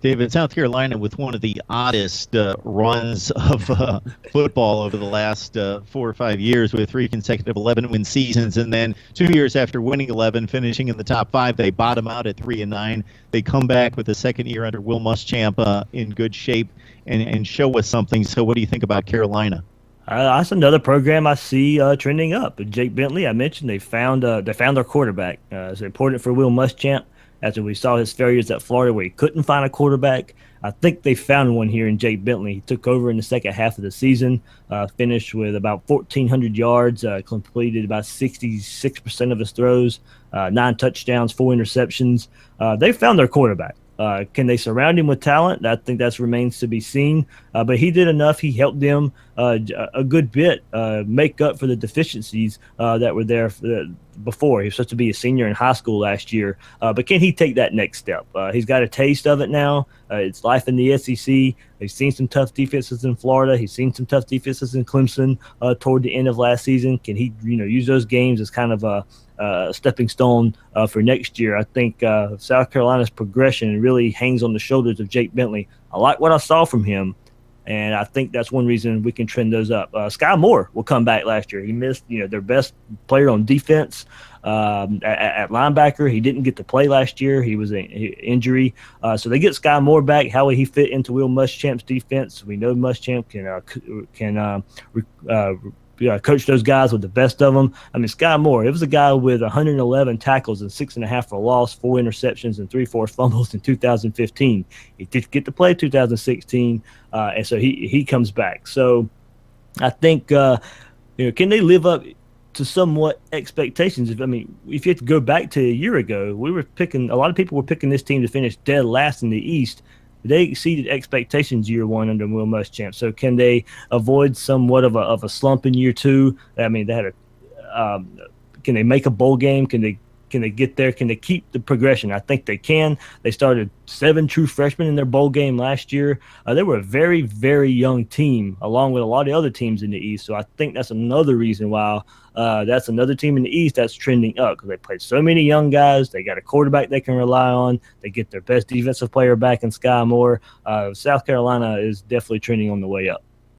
David, South Carolina with one of the oddest runs of football over the last 4 or 5 years, with three consecutive 11-win seasons, and then 2 years after winning 11, finishing in the top five, they bottom out at 3-9. They come back with the second year under Will Muschamp in good shape and show us something. So, what do you think about Carolina? That's another program I see trending up. Jake Bentley, I mentioned they found their quarterback. It's important for Will Muschamp after we saw his failures at Florida where he couldn't find a quarterback. I think they found one here in Jake Bentley. He took over in the second half of the season, finished with about 1,400 yards, completed about 66% of his throws, 9 touchdowns, 4 interceptions. They found their quarterback. Can they surround him with talent? I think that remains to be seen. But he did enough. He helped them a good bit make up for the deficiencies that were there before. He was supposed to be a senior in high school last year. But can he take that next step? He's got a taste of it now. It's life in the SEC. He's seen some tough defenses in Florida. He's seen some tough defenses in Clemson toward the end of last season. Can he, use those games as kind of a stepping stone for next year? I think South Carolina's progression really hangs on the shoulders of Jake Bentley. I like what I saw from him, and I think that's one reason we can trend those up. Sky Moore will come back last year. He missed, their best player on defense at linebacker. He didn't get to play last year. He was an injury. So they get Sky Moore back. How will he fit into Will Muschamp's defense? We know Muschamp can coach those guys with the best of them. I mean, Sky Moore, it was a guy with 111 tackles and 6.5 for loss, 4 interceptions, and 3 forced fumbles in 2015. He did get to play 2016, and so he comes back. So I think, can they live up to somewhat expectations? If you have to go back to a year ago, a lot of people were picking this team to finish dead last in the East. They exceeded expectations year one under Will Muschamp. So can they avoid somewhat of a slump in year two? I mean, can they make a bowl game? Can they get there? Can they keep the progression? I think they can. They started 7 true freshmen in their bowl game last year. They were a very, very young team, along with a lot of other teams in the East. So I think that's another reason why that's another team in the East that's trending up, because they played so many young guys. They got a quarterback they can rely on. They get their best defensive player back in Sky Moore. South Carolina is definitely trending on the way up.